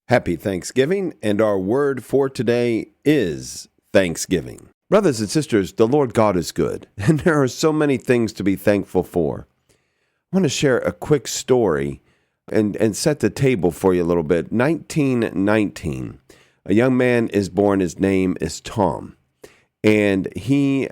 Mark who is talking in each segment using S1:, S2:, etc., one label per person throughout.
S1: Happy Thanksgiving, and our word for today is Thanksgiving. Brothers and sisters, the Lord God is good, and there are so many things to be thankful for. I want to share a quick story and set the table for you a little bit. 1919, a young man is born. His name is Tom, and he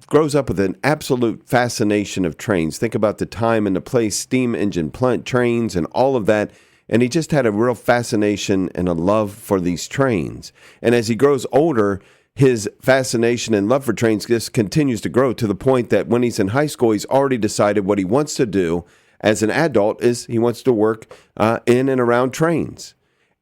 S1: grows up with an absolute fascination of trains. Think about the time and the place, steam engine plant trains and all of that. And he just had a real fascination and a love for these trains. And as he grows older, his fascination and love for trains just continues to grow to the point that when he's in high school, he's already decided what he wants to do as an adult is he wants to work in and around trains.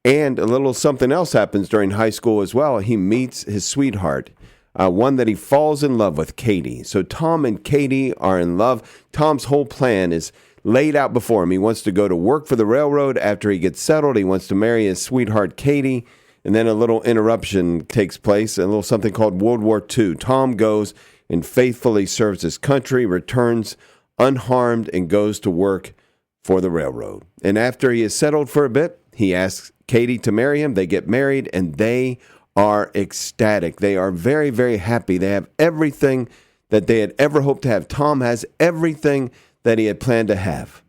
S1: And a little something else happens during high school as well. He meets his sweetheart, one that he falls in love with, Katie. So Tom and Katie are in love. Tom's whole plan is laid out before him. He wants to go to work for the railroad after he gets settled. He wants to marry his sweetheart, Katie. And then a little interruption takes place, a little something called World War II. Tom goes and faithfully serves his country, returns unharmed, and goes to work for the railroad. And after he is settled for a bit, he asks Katie to marry him. They get married, and they are ecstatic. They are very, very happy. They have everything that they had ever hoped to have. Tom has everything that he had planned to have.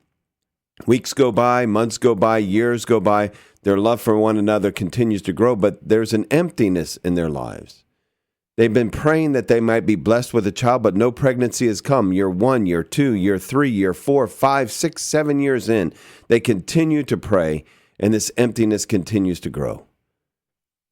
S1: Weeks go by, months go by, years go by. Their love for one another continues to grow, but there's an emptiness in their lives. They've been praying that they might be blessed with a child, but no pregnancy has come. Year 1, year 2, year 3, year 4, 5, 6, 7 years in. They continue to pray, and this emptiness continues to grow.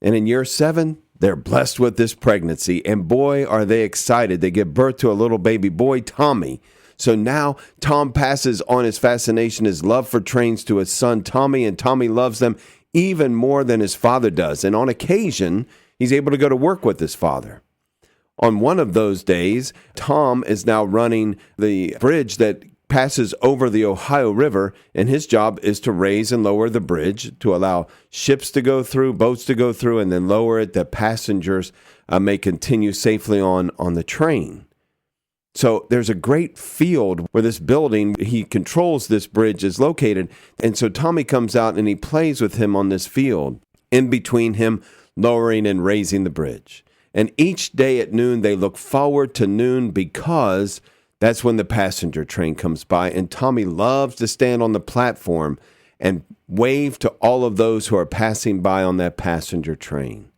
S1: And in year 7, they're blessed with this pregnancy, and boy, are they excited. They give birth to a little baby boy, Tommy. So now Tom passes on his fascination, his love for trains to his son, Tommy, and Tommy loves them even more than his father does. And on occasion, he's able to go to work with his father. On one of those days, Tom is now running the bridge that passes over the Ohio River, and his job is to raise and lower the bridge to allow ships to go through, boats to go through, and then lower it that passengers may continue safely on the train. So there's a great field where this building he controls this bridge is located. And so Tommy comes out and he plays with him on this field in between him lowering and raising the bridge. And each day at noon, they look forward to noon because that's when the passenger train comes by. And Tommy loves to stand on the platform and wave to all of those who are passing by on that passenger train.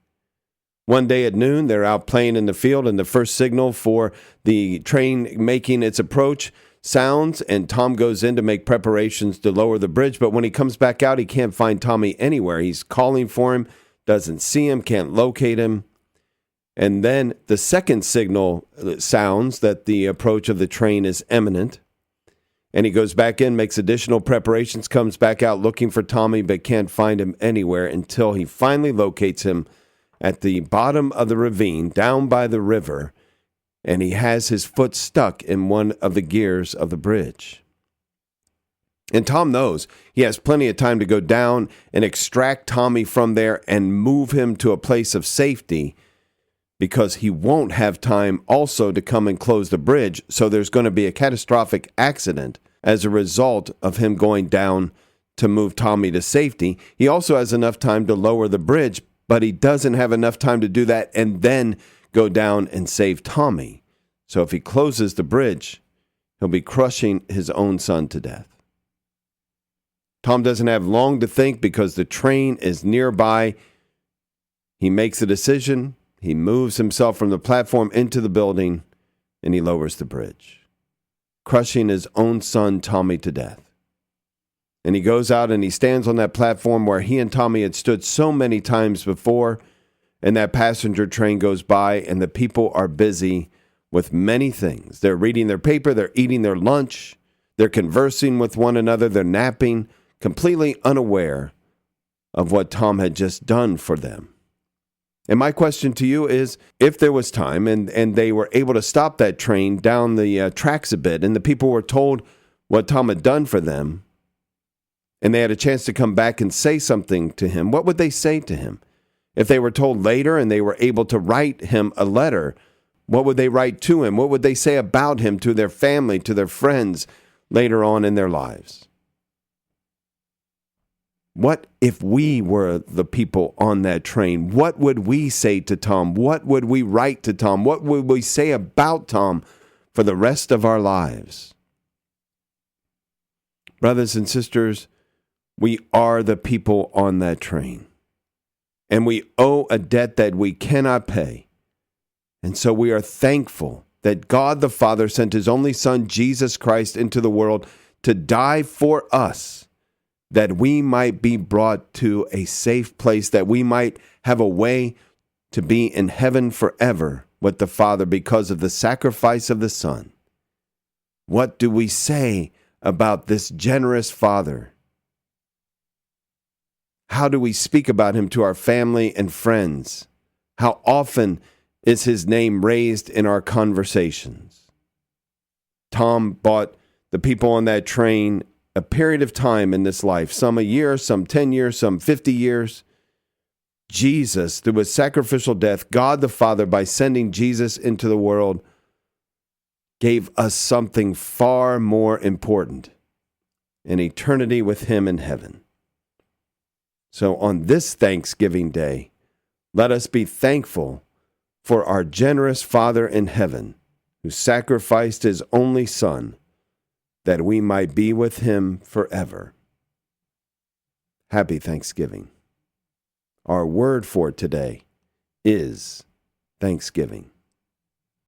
S1: One day at noon, they're out playing in the field, and the first signal for the train making its approach sounds, and Tom goes in to make preparations to lower the bridge. But when he comes back out, he can't find Tommy anywhere. He's calling for him, doesn't see him, can't locate him. And then the second signal sounds that the approach of the train is imminent. And he goes back in, makes additional preparations, comes back out looking for Tommy, but can't find him anywhere until he finally locates him at the bottom of the ravine, down by the river, and he has his foot stuck in one of the gears of the bridge. And Tom knows he has plenty of time to go down and extract Tommy from there and move him to a place of safety because he won't have time also to come and close the bridge, so there's going to be a catastrophic accident as a result of him going down to move Tommy to safety. He also has enough time to lower the bridge, but he doesn't have enough time to do that and then go down and save Tommy. So if he closes the bridge, he'll be crushing his own son to death. Tom doesn't have long to think because the train is nearby. He makes a decision. He moves himself from the platform into the building, and he lowers the bridge, crushing his own son, Tommy, to death. And he goes out and he stands on that platform where he and Tommy had stood so many times before. And that passenger train goes by and the people are busy with many things. They're reading their paper. They're eating their lunch. They're conversing with one another. They're napping, completely unaware of what Tom had just done for them. And my question to you is, if there was time and they were able to stop that train down the tracks a bit and the people were told what Tom had done for them, and they had a chance to come back and say something to him, what would they say to him? If they were told later and they were able to write him a letter, what would they write to him? What would they say about him to their family, to their friends later on in their lives? What if we were the people on that train? What would we say to Tom? What would we write to Tom? What would we say about Tom for the rest of our lives? Brothers and sisters, we are the people on that train. And we owe a debt that we cannot pay. And so we are thankful that God the Father sent his only Son, Jesus Christ, into the world to die for us, that we might be brought to a safe place, that we might have a way to be in heaven forever with the Father because of the sacrifice of the Son. What do we say about this generous Father? How do we speak about him to our family and friends? How often is his name raised in our conversations? Tom bought the people on that train a period of time in this life, some a year, some 10 years, some 50 years. Jesus, through his sacrificial death, God the Father, by sending Jesus into the world, gave us something far more important, an eternity with him in heaven. So on this Thanksgiving Day, let us be thankful for our generous Father in heaven, who sacrificed his only Son, that we might be with him forever. Happy Thanksgiving. Our word for today is thanksgiving.